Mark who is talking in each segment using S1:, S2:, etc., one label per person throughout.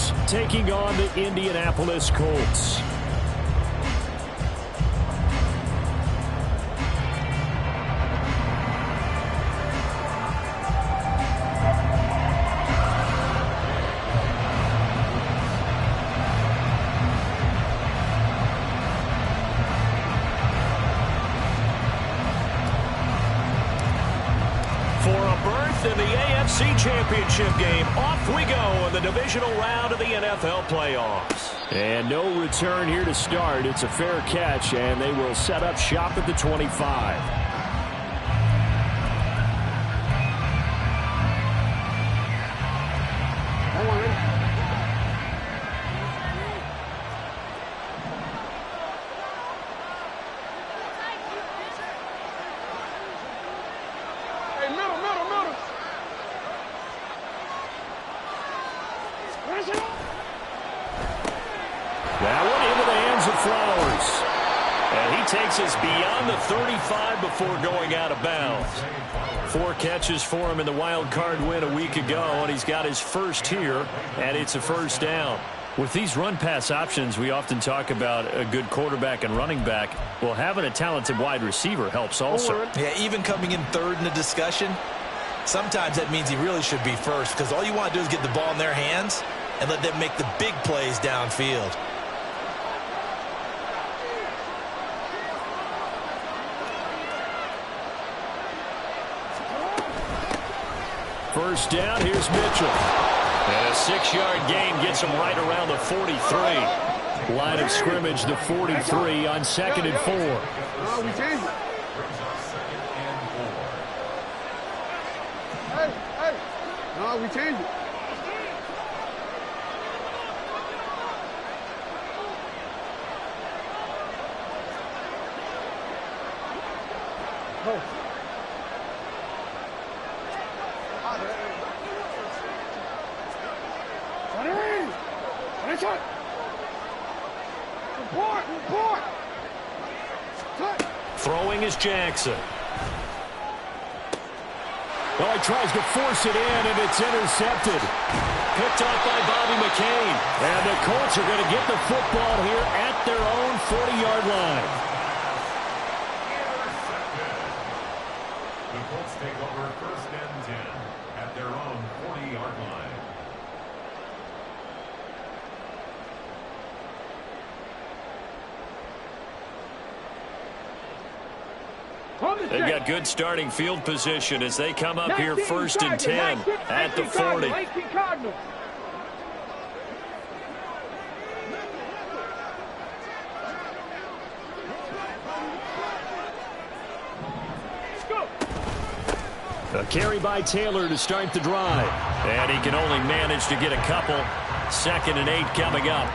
S1: Eagles taking on the Indianapolis Colts.
S2: In the AFC Championship game, off we go in the divisional round of the NFL playoffs.
S1: And no return here to start. It's a fair catch, and they will set up shop at the 25. That one into the hands of Flowers.
S2: And he takes us beyond the 35 before going out of bounds. 4 catches for him in the wild card win a week ago, and he's got his first here, and it's a first down. With these run-pass options, we often talk about a good quarterback and running back. Well, having a talented wide receiver helps also.
S3: Yeah, even coming in third in the discussion, sometimes that means he really should be first, because all you want to do is get the ball in their hands and let them make the big plays downfield.
S1: First down, here's Mitchell.
S2: And a 6-yard gain gets him right around the 43.
S1: Line of scrimmage, the 43 on 2nd and 4.
S4: No, we changed it. Hey. No, we changed it. Oh. Report.
S2: Throwing is Jackson.
S1: Well, he tries to force it in, and it's intercepted.
S2: Picked off by Bobby McCain.
S1: And the Colts are going to get the football here at their own 40-yard line.
S5: The Colts take over 1st and 10 at their own 40-yard line.
S2: They've got good starting field position as they come up here 1st and 10 at the 40.
S1: A carry by Taylor to start the drive.
S2: And he can only manage to get a couple. 2nd and 8 coming up.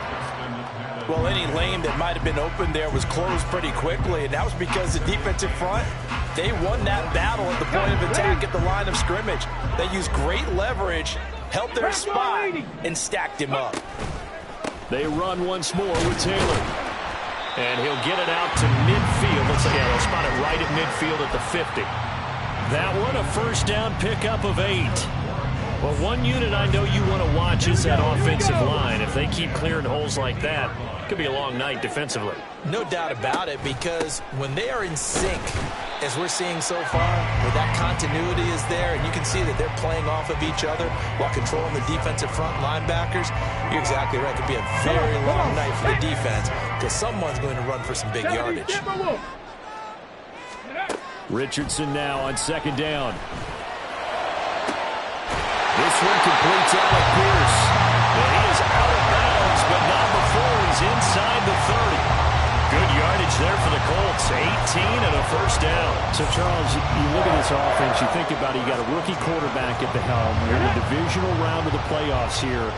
S3: Well, any lane that might have been open there was closed pretty quickly, and that was because the defensive front, they won that battle at the point of attack at the line of scrimmage. They used great leverage, held their spot, and stacked him up.
S1: They run once more with Taylor.
S2: And he'll get it out to midfield. Let's see, they'll spot it right at midfield at the 50. That one, a first down pickup of 8. Well, one unit I know you want to watch is that offensive line. If they keep clearing holes like that, it could be a long night defensively.
S3: No doubt about it, because when they are in sync, as we're seeing so far, where that continuity is there, and you can see that they're playing off of each other while controlling the defensive front linebackers, you're exactly right. It could be a very long night for the defense, because someone's going to run for some big yardage.
S1: Richardson now on 2nd down. This one completes Alec Pierce.
S2: And he is out of bounds, but not before he's inside the 30. Good yardage there for the Colts. 18 and a first down.
S1: So, Charles, you look at this offense, you think about it, you got a rookie quarterback at the helm. You're in the divisional round of the playoffs here.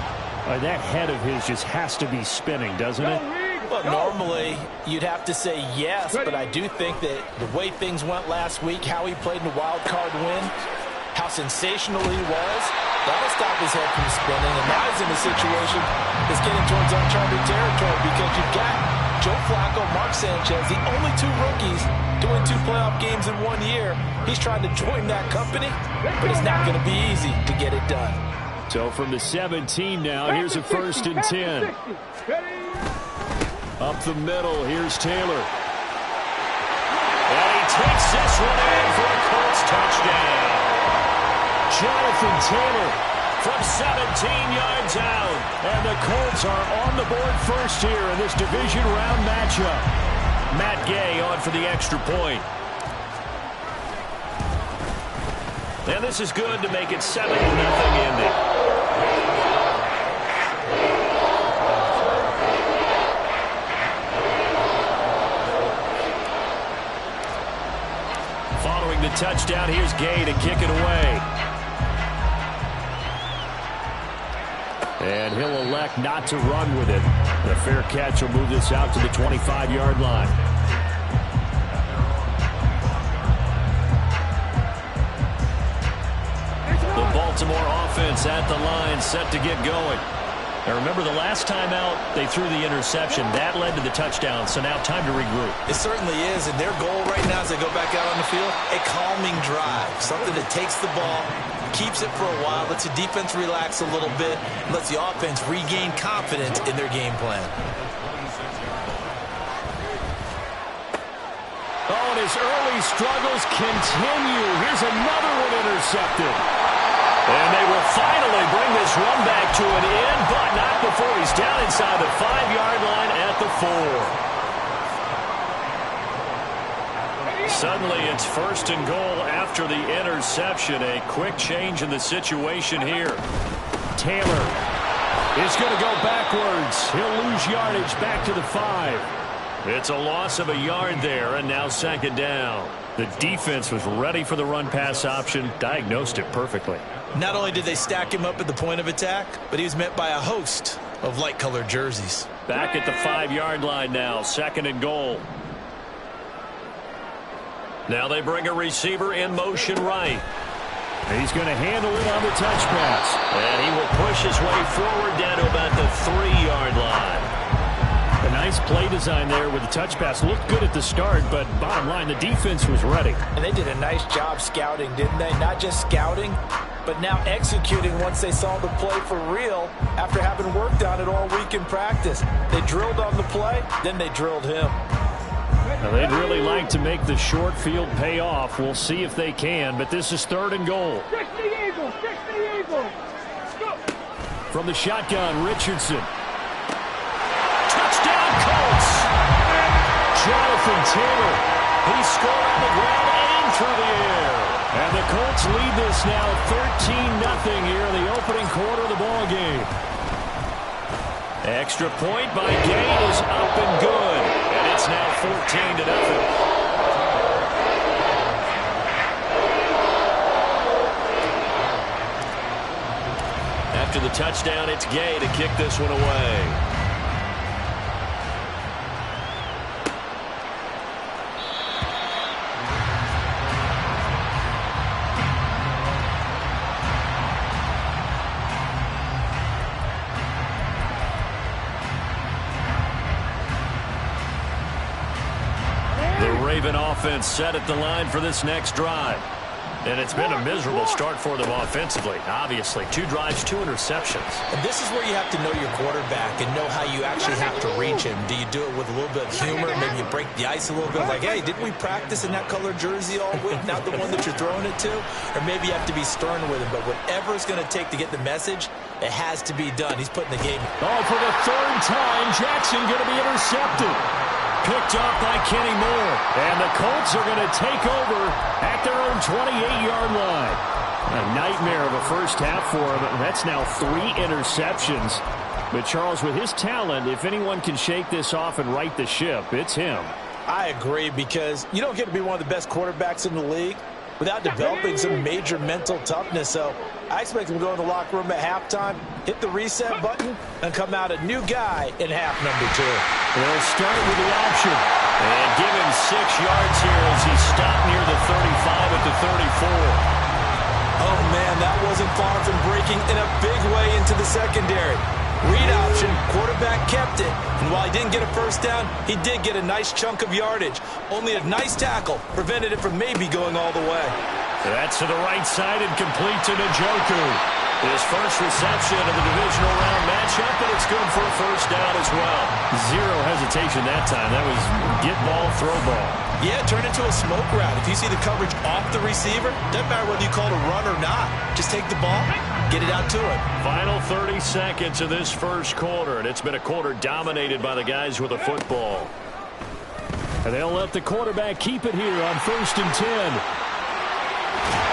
S1: That head of his just has to be spinning, doesn't it?
S3: Well, normally you'd have to say yes, but I do think that the way things went last week, how he played in the wild card win, how sensational he was, that'll stop his head from spinning. And now he's in a situation that's getting towards uncharted territory, because you've got Joe Flacco, Mark Sanchez, the only 2 rookies doing 2 playoff games in 1 year. He's trying to join that company, but it's not going to be easy to get it done.
S1: So from the 17 now, here's a 1st and 10. Up the middle, here's Taylor.
S2: And he takes this one in for a Colts touchdown.
S1: Jonathan Taylor
S2: from 17 yards out.
S1: And the Colts are on the board first here in this division round matchup.
S2: Matt Gay on for the extra point. And this is good to make it 7-0 Indy. Following the touchdown, here's Gay to kick it away.
S1: And he'll elect not to run with it. The fair catch will move this out to the 25-yard line.
S2: The Baltimore offense at the line, set to get going. Now remember, the last time out, they threw the interception. That led to the touchdown, so now time to regroup.
S3: It certainly is, and their goal right now as they go back out on the field, a calming drive. Something that takes the ball, keeps it for a while, lets the defense relax a little bit, lets the offense regain confidence in their game plan.
S1: Oh, and his early struggles continue. Here's another one intercepted.
S2: And they will finally bring this run back to an end, but not before he's down inside the 5-yard line at the 4. Suddenly it's 1st and goal after the interception. A quick change in the situation here.
S1: Taylor is going to go backwards. He'll lose yardage back to the 5.
S2: It's a loss of a yard there, and now 2nd down. The defense was ready for the run-pass option, diagnosed it perfectly.
S3: Not only did they stack him up at the point of attack, but he was met by a host of light-colored jerseys.
S2: Back at the 5-yard line now, 2nd and goal. Now they bring a receiver in motion right.
S1: He's going to handle it on the touch pass.
S2: And he will push his way forward down to about the 3-yard line.
S1: A nice play design there with the touch pass. Looked good at the start, but bottom line, the defense was ready.
S3: And they did a nice job scouting, didn't they? Not just scouting, but now executing once they saw the play for real after having worked on it all week in practice. They drilled on the play, then they drilled him.
S1: Now, they'd really like to make the short field pay off. We'll see if they can, but this is 3rd and goal. From the shotgun, Richardson.
S2: Touchdown, Colts!
S1: Jonathan Taylor.
S2: He scored on the ground and through the air.
S1: And the Colts lead this now 13-0 here in the opening quarter of the ball game.
S2: Extra point by Gay is up and good. And it's now 14-0. After the touchdown, it's Gay to kick this one away. Raven offense set at the line for this next drive. And it's been a miserable start for them offensively. Obviously, 2 drives, 2 interceptions.
S3: And this is where you have to know your quarterback and know how you actually have to reach him. Do you do it with a little bit of humor? Maybe you break the ice a little bit. Like, hey, didn't we practice in that colored jersey all week? Not the one that you're throwing it to? Or maybe you have to be stern with him. But whatever it's going to take to get the message, it has to be done. He's putting the game.
S1: Oh, for the 3rd time, Jackson going to be intercepted. Picked up by Kenny Moore. And the Colts are going to take over at their own 28-yard line. A nightmare of a first half for him. That's now 3 interceptions. But, Charles, with his talent, if anyone can shake this off and right the ship, it's him.
S3: I agree, because you don't get to be one of the best quarterbacks in the league without developing some major mental toughness. So I expect him to go in the locker room at halftime, hit the reset button, and come out a new guy in half number 2.
S1: They'll start with the option.
S2: And give him 6 yards here as he stopped near the 35 at the 34.
S3: Oh, man, that wasn't far from breaking in a big way into the secondary. Read option, quarterback kept it. And while he didn't get a first down, he did get a nice chunk of yardage. Only a nice tackle prevented it from maybe going all the way.
S2: That's to the right side and complete to Njoku. His first reception of the divisional round matchup, and it's good for a first down as well.
S1: Zero hesitation that time. That was get ball, throw ball.
S3: Yeah, turn into a smoke route. If you see the coverage off the receiver, doesn't matter whether you call it a run or not. Just take the ball, get it out to him.
S2: Final 30 seconds of this first quarter, and it's been a quarter dominated by the guys with the football.
S1: And they'll let the quarterback keep it here on 1st and 10.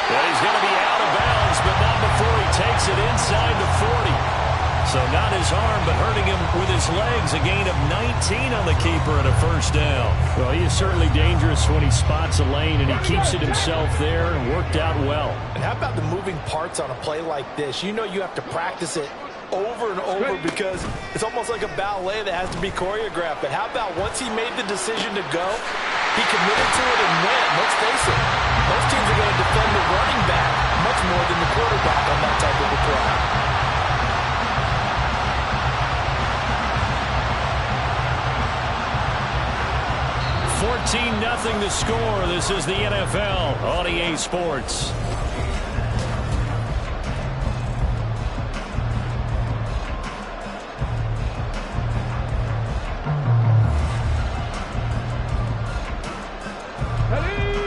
S2: Well, he's going to be out of bounds, but not before he takes it inside the 40. So not his arm, but hurting him with his legs. A gain of 19 on the keeper and a first down.
S1: Well, he is certainly dangerous when he spots a lane, and he keeps it himself there and worked out well.
S3: And how about the moving parts on a play like this? You know you have to practice it over and over because it's almost like a ballet that has to be choreographed. But how about once he made the decision to go, he committed to it and went. Let's face it, most teams are going to defend the running back much more than the quarterback on that type of a play.
S2: 14-0 the score. This is the NFL on EA Sports.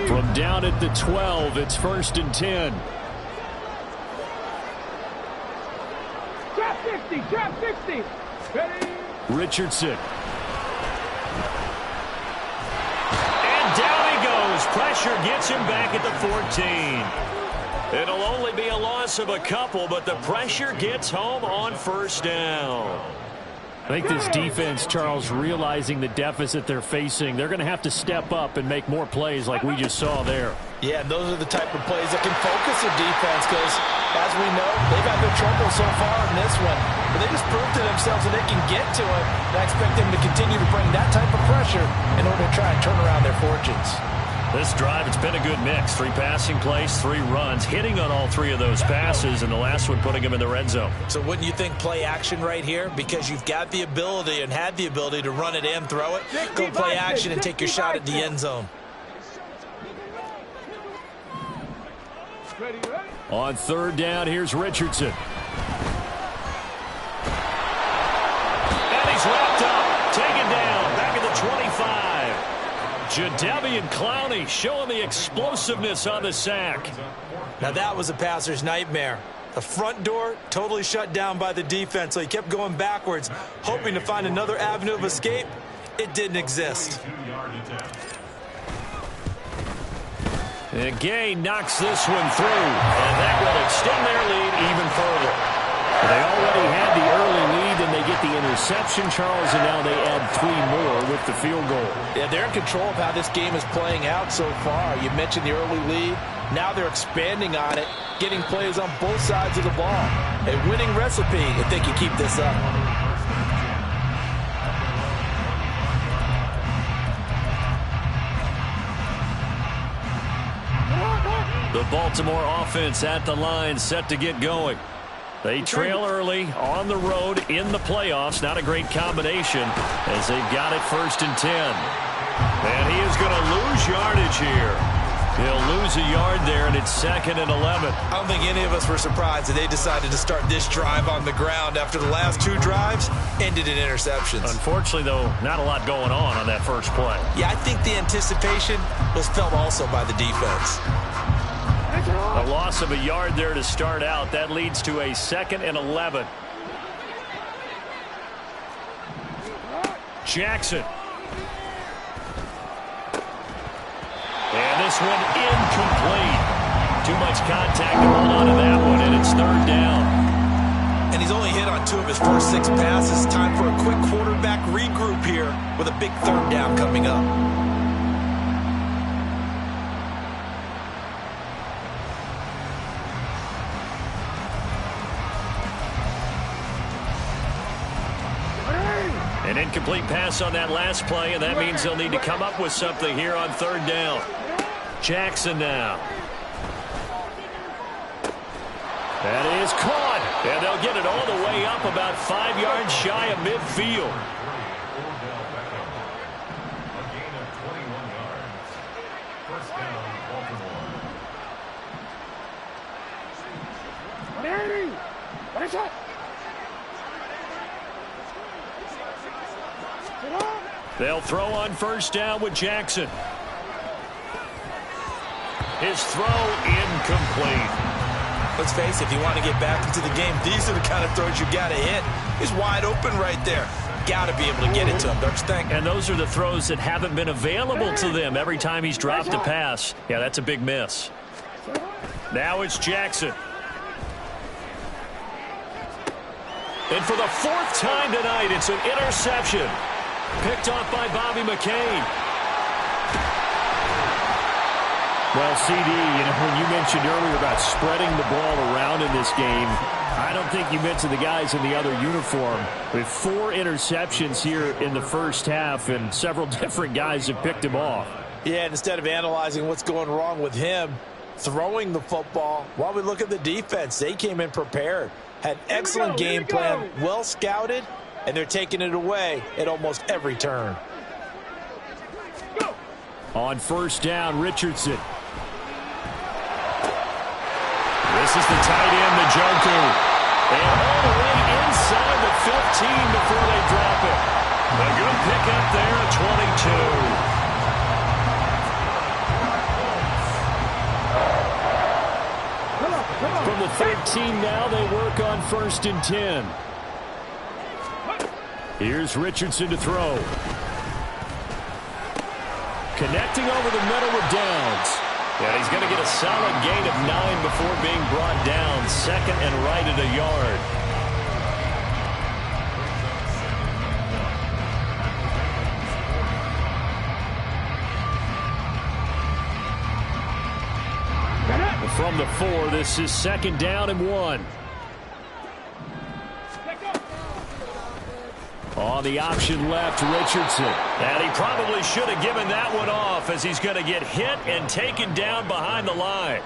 S1: From down at the 12, it's 1st and 10.
S4: Trap 60, trap 60. Ready?
S1: Richardson.
S2: Down he goes. Pressure gets him back at the 14. It'll only be a loss of a couple, but the pressure gets home on first down.
S1: I think this defense, Charles, realizing the deficit they're facing, they're going to have to step up and make more plays like we just saw there.
S3: Yeah, and those are the type of plays that can focus a defense because, as we know, they've had their trouble so far in this one. But they just proved to themselves that they can get to it, and I expect them to continue to bring that type of pressure in order to try and turn around their fortunes.
S2: This drive, it's been a good mix. 3 passing plays, 3 runs, hitting on all 3 of those passes, and the last one putting him in the red zone.
S3: So wouldn't you think play action right here? Because you've got the ability and had the ability to run it and throw it. Go play action and take your shot at the end zone.
S1: On 3rd down, here's Richardson.
S2: And he's wrapped up, taken down, back at the 25. Jadeveon Clowney showing the explosiveness on the sack.
S3: Now that was a passer's nightmare. The front door totally shut down by the defense, so he kept going backwards, hoping to find another avenue of escape. It didn't exist.
S2: And Gay knocks this one through, and that will extend their lead even further.
S1: They already had the early lead, and they get the interception, Charles, and now they add 3 more with the field goal.
S3: Yeah, they're in control of how this game is playing out so far. You mentioned the early lead. Now they're expanding on it, getting plays on both sides of the ball. A winning recipe if they can keep this up.
S2: The Baltimore offense at the line, set to get going. They trail early on the road in the playoffs. Not a great combination as they've got it 1st and 10. And he is going to lose yardage here. He'll lose a yard there, and it's 2nd and 11.
S3: I don't think any of us were surprised that they decided to start this drive on the ground after the last 2 drives ended in interceptions.
S2: Unfortunately, though, not a lot going on that first play.
S3: Yeah, I think the anticipation was felt also by the defense.
S2: A loss of a yard there to start out. That leads to a 2nd and 11. Jackson. And this one incomplete. Too much contact to hold on to that one, and it's 3rd down.
S3: And he's only hit on 2 of his first 6 passes. Time for a quick quarterback regroup here with a big 3rd down coming up.
S2: An incomplete pass on that last play, and that means they'll need to come up with something here on 3rd down. Jackson now. That is caught, and they'll get it all the way up about 5 yards shy of midfield.
S5: A gain of 21 yards. First down, Baltimore.
S4: Manny!
S2: They'll throw on first down with Jackson. His throw incomplete.
S3: Let's face it, if you want to get back into the game, these are the kind of throws you got to hit. He's wide open right there. Got to be able to get it to him, don't you think?
S2: And those are the throws that haven't been available to them every time he's dropped a pass. Yeah, that's a big miss. Now it's Jackson. And for the fourth time tonight, it's an interception. Picked off by Bobby McCain.
S1: Well, CD, when you mentioned earlier about spreading the ball around in this game, I don't think you mentioned the guys in the other uniform. With 4 interceptions here in the first half, and several different guys have picked him off.
S3: Yeah, and instead of analyzing what's going wrong with him throwing the football, while we look at the defense, they came in prepared. Had excellent game plan, well scouted, and they're taking it away at almost every turn.
S1: On first down, Richardson.
S2: This is the tight end, Njoku. And all the way inside the 15 before they drop it. A good pickup there at 22.
S1: From the 13 now, they work on 1st and 10. Here's Richardson to throw. Connecting over the middle with Downs.
S2: And he's going to get a solid gain of 9 before being brought down. Second and right at a yard.
S1: From the 4, this is 2nd down and 1. On the option left, Richardson.
S2: And he probably should have given that one off, as he's going to get hit and taken down behind the line.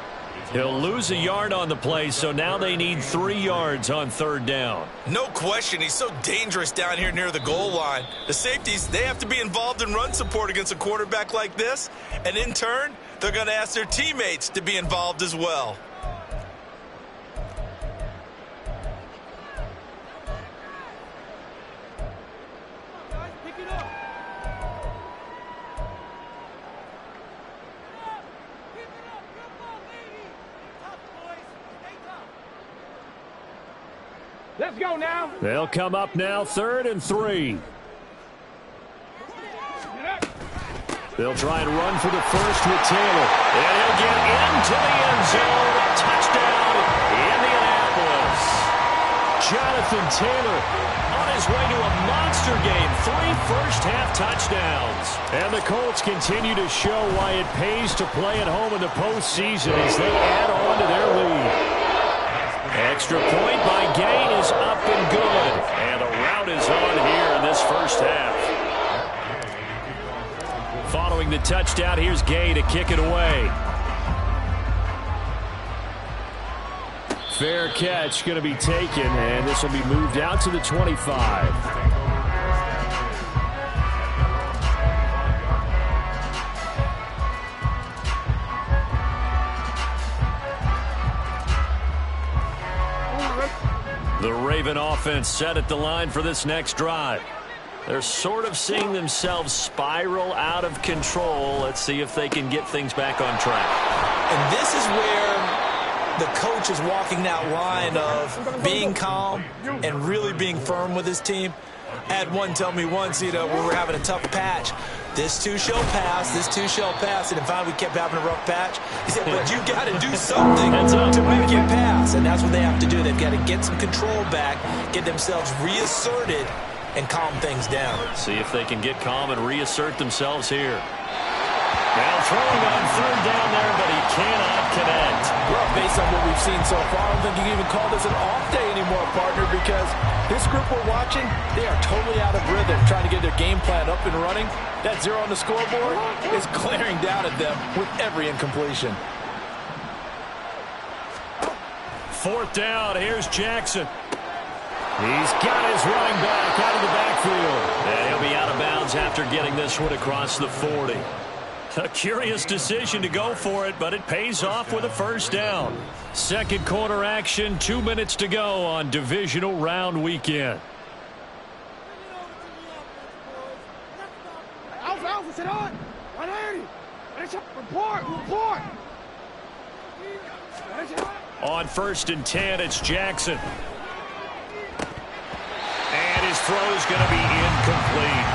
S2: He'll lose a yard on the play, so now they need 3 yards on 3rd down.
S3: No question, he's so dangerous down here near the goal line. The safeties, they have to be involved in run support against a quarterback like this. And in turn, they're going to ask their teammates to be involved as well.
S4: Let's go now.
S1: They'll come up now, 3rd and 3. They'll try and run for the first with Taylor.
S2: And he'll get into the end zone. Touchdown, Indianapolis.
S1: Jonathan Taylor
S2: On his way to a monster game. 3 first-half touchdowns.
S1: And the Colts continue to show why it pays to play at home in the postseason as they add on to their lead.
S2: Extra point by Gay is up and good. And the rout is on here in this first half.
S1: Following the touchdown, here's Gay to kick it away. Fair catch going to be taken, and this will be moved out to the 25.
S2: The Raven offense set at the line for this next drive. They're sort of seeing themselves spiral out of control. Let's see if they can get things back on track.
S3: And this is where the coach is walking that line of being calm and really being firm with his team. I had one tell me once, we were having a tough patch. This too shall pass, this too shall pass. And in fact, we kept having a rough patch. He said, but you got to do something to make it pass. And that's what they have to do. They've got to get some control back, get themselves reasserted, and calm things down.
S2: See if they can get calm and reassert themselves here. Now throwing on 3rd down there, but he cannot connect.
S3: Well, based on what we've seen so far, I don't think you can even call this an off day anymore, partner, because this group we're watching, they are totally out of rhythm, trying to get their game plan up and running. That 0 on the scoreboard is glaring down at them with every incompletion.
S2: 4th down, here's Jackson.
S1: He's got his running back out of the backfield.
S2: And he'll be out of bounds after getting this one across the 40. A curious decision to go for it, but it pays off with a first down. Second quarter action, 2 minutes to go on divisional round weekend.
S4: Alpha, sit on. 180. Report.
S2: On 1st and 10, it's Jackson. And his throw is going to be incomplete.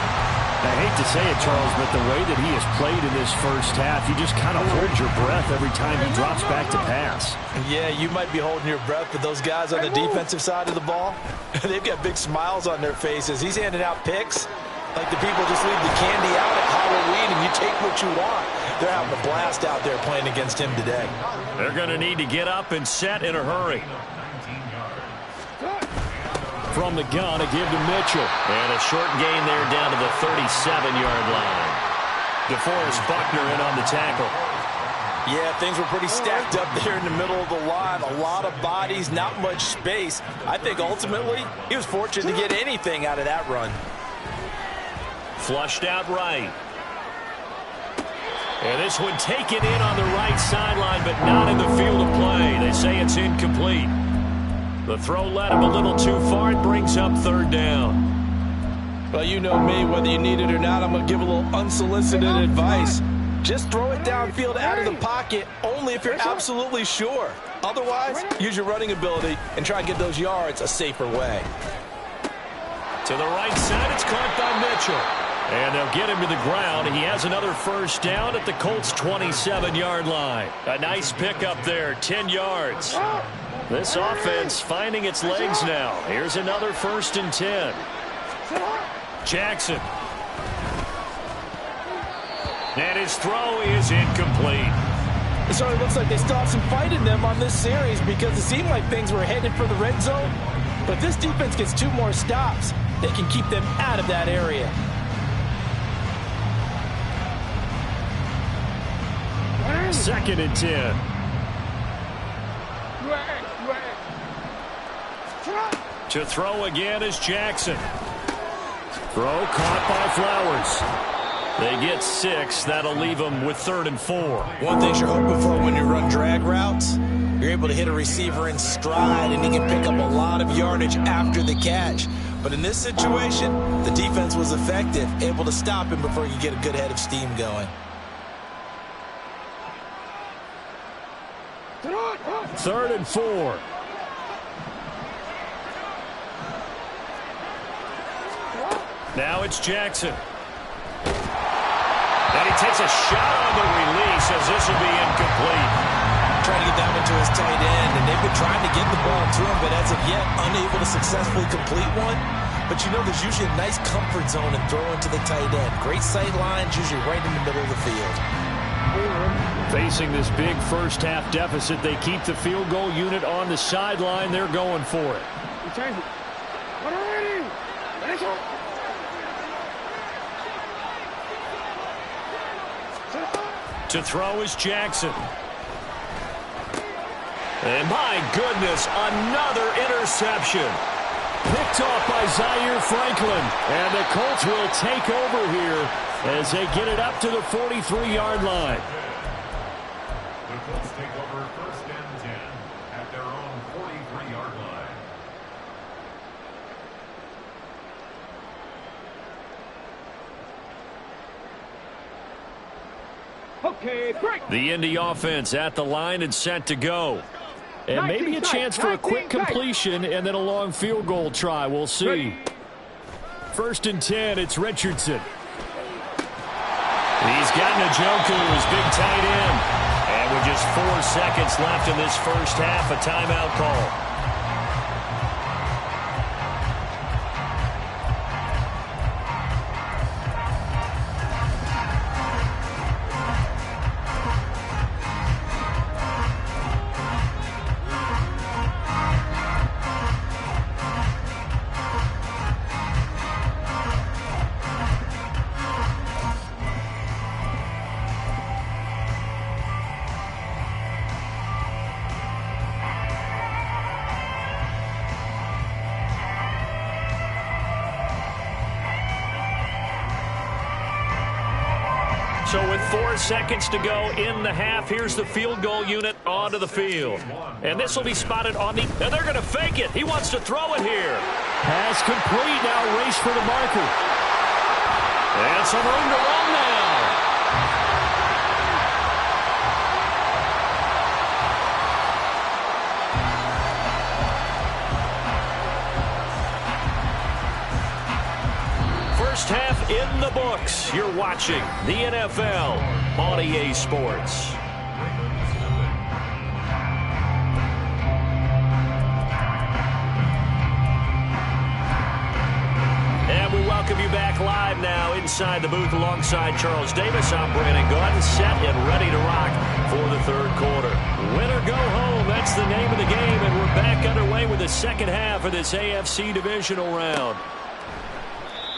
S1: I hate to say it, Charles, but the way that he has played in this first half, you just kind of hold your breath every time he drops back to pass.
S3: Yeah, you might be holding your breath, but those guys on the defensive side of the ball, they've got big smiles on their faces. He's handing out picks like the people just leave the candy out at Halloween and you take what you want. They're having a blast out there playing against him today.
S2: They're going to need to get up and set in a hurry. From the gun, a give to Mitchell. And a short gain there down to the 37-yard line. DeForest Buckner in on the tackle.
S3: Yeah, things were pretty stacked up there in the middle of the line. A lot of bodies, not much space. I think ultimately he was fortunate to get anything out of that run.
S2: Flushed out right. And this one taken in on the right sideline, but not in the field of play. They say it's incomplete. The throw led him a little too far. It brings up third down.
S3: Well, you know me, whether you need it or not, I'm going to give a little unsolicited advice. Just throw it downfield out of the pocket only if you're absolutely sure. Otherwise, use your running ability and try and get those yards a safer way.
S2: To the right side, it's caught by Mitchell. And they'll get him to the ground. He has another first down at the Colts' 27-yard line. A nice pickup there, 10 yards. This offense finding its legs now. Here's another 1st and 10. Jackson. And his throw is incomplete.
S3: It certainly looks like they still have some fight in them on this series because it seemed like things were headed for the red zone. But this defense gets 2 more stops. They can keep them out of that area.
S2: Second and 10. To throw again is Jackson. Throw caught by Flowers. They get 6. That'll leave them with 3rd and 4.
S3: One thing you're hoping for when you run drag routes, you're able to hit a receiver in stride and he can pick up a lot of yardage after the catch. But in this situation, the defense was effective, able to stop him before you get a good head of steam going.
S2: 3rd and 4. Now it's Jackson. And he takes a shot on the release as this will be incomplete.
S3: Trying to get that one to his tight end, and they've been trying to get the ball to him, but as of yet, unable to successfully complete one. But you know there's usually a nice comfort zone in throwing to the tight end. Great sight lines, usually right in the middle of the field.
S2: Facing this big first half deficit, they keep the field goal unit on the sideline. They're going for it. To throw is Jackson. And my goodness, another interception. Picked off by Zaire Franklin. And the Colts will take over here as they get it up to the 43-yard line.
S5: The Colts take over 1st and 10 at their own 43-yard line.
S4: Okay, great.
S2: The Indy offense at the line and set to go. And maybe a chance for a quick completion and then a long field goal try. We'll see. 1st and 10, it's Richardson. He's got Njoku, his big tight end. And with just 4 seconds left in this first half, a timeout call. So with 4 seconds to go in the half, here's the field goal unit onto the field. And this will be spotted on the... And they're going to fake it. He wants to throw it here.
S1: Pass complete. Now race for the marker.
S2: And some room to run now. First half in the books. You're watching the NFL on EA Sports. And we welcome you back live now inside the booth alongside Charles Davis. I'm Brandon Gaudin, set and ready to rock for the third quarter. Win or go home, that's the name of the game, and we're back underway with the second half of this AFC divisional round.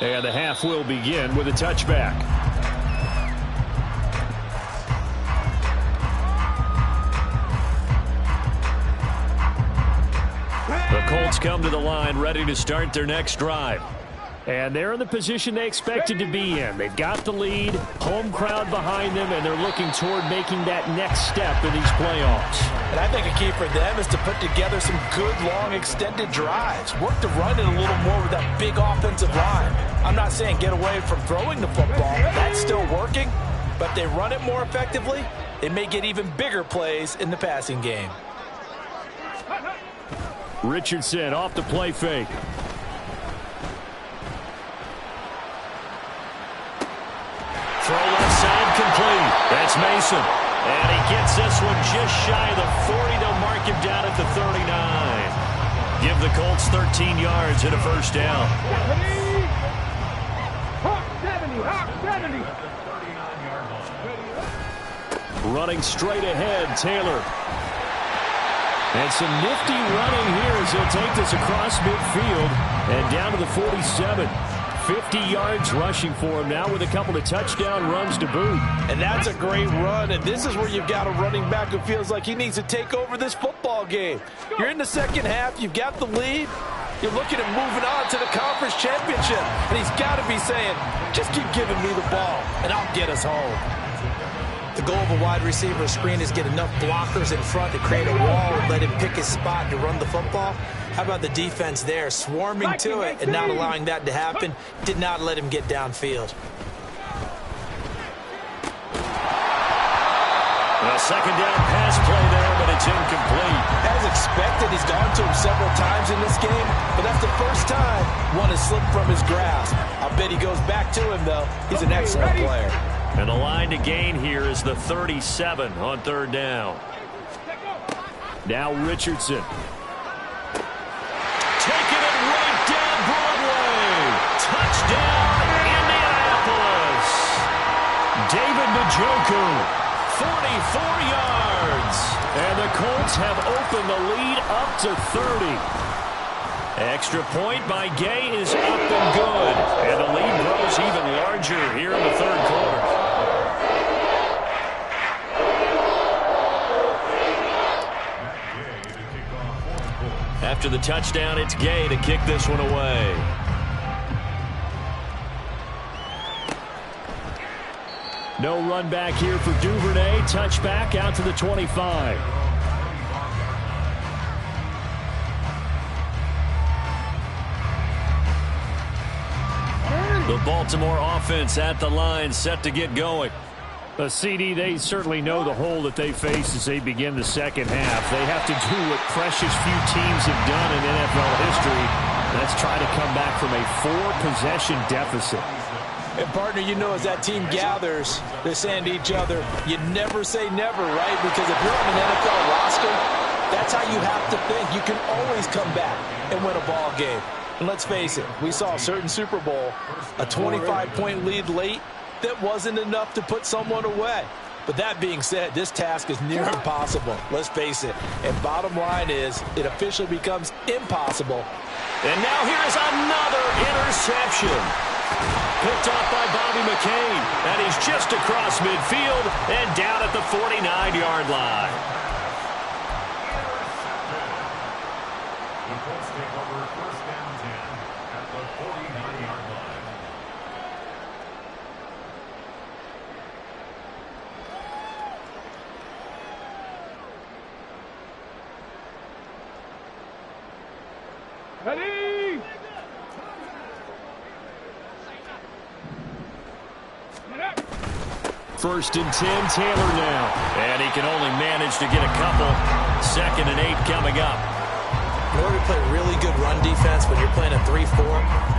S2: And the half will begin with a touchback. The Colts come to the line ready to start their next drive.
S1: And they're in the position they expected to be in. They've got the lead, home crowd behind them, and they're looking toward making that next step in these playoffs.
S3: And I think a key for them is to put together some good, long, extended drives. Work to run it a little more with that big offensive line. I'm not saying get away from throwing the football. That's still working. But if they run it more effectively, they may get even bigger plays in the passing game.
S1: Richardson off the play fake.
S2: Throw left side complete. That's Mason. And he gets this one just shy of the 40. They'll mark him down at the 39. Give the Colts 13 yards and a first down.
S4: 70.
S1: Running straight ahead, Taylor. And some nifty running here as he'll take this across midfield and down to the 47. 50 yards rushing for him now with a couple of touchdown runs to boot.
S3: And that's a great run, and this is where you've got a running back who feels like he needs to take over this football game. You're in the second half, you've got the lead, you're looking at moving on to the conference championship, and he's got to be saying, just keep giving me the ball, and I'll get us home.
S6: The goal of a wide receiver screen is get enough blockers in front to create a wall and let him pick his spot to run the football. How about the defense there, swarming to it and not allowing that to happen? Did not let him get downfield.
S2: A second down pass play there, but it's incomplete.
S3: As expected, he's gone to him several times in this game, but that's the first time one has slipped from his grasp. I'll bet he goes back to him, though. He's an excellent player.
S2: And the line to gain here is the 37 on third down.
S1: Now Richardson.
S2: Taking it right down Broadway. Touchdown, Indianapolis. David Njoku, 44 yards.
S1: And the Colts have opened the lead up to 30.
S2: Extra point by Gay is up and good. And the lead grows even larger here in the third quarter. After the touchdown, it's Gay to kick this one away.
S1: No run back here for Duvernay. Touchback out to the 25.
S2: The Baltimore offense at the line, set to get going.
S1: CD, they certainly know the hole that they face as they begin the second half. They have to do what precious few teams have done in NFL history. That's try to come back from a 4-possession deficit.
S3: And, partner, you know, as that team gathers, they're saying to each other, you never say never, right? Because if you're on an NFL roster, that's how you have to think. You can always come back and win a ball game. And let's face it, we saw a certain Super Bowl, a 25-point lead late, that wasn't enough to put someone away. But that being said, this task is near impossible. Let's face it. And bottom line is, it officially becomes impossible.
S2: And now here's another interception. Picked off by Bobby McCain. And he's just across midfield and down at the 49-yard line.
S5: The Colts take over first and 10 at the 49-yard line.
S4: Ready?
S1: First and 10, Taylor now.
S2: And he can only manage to get a couple. 2nd and 8 coming up.
S6: In order to play really good run defense when you're playing a 3-4,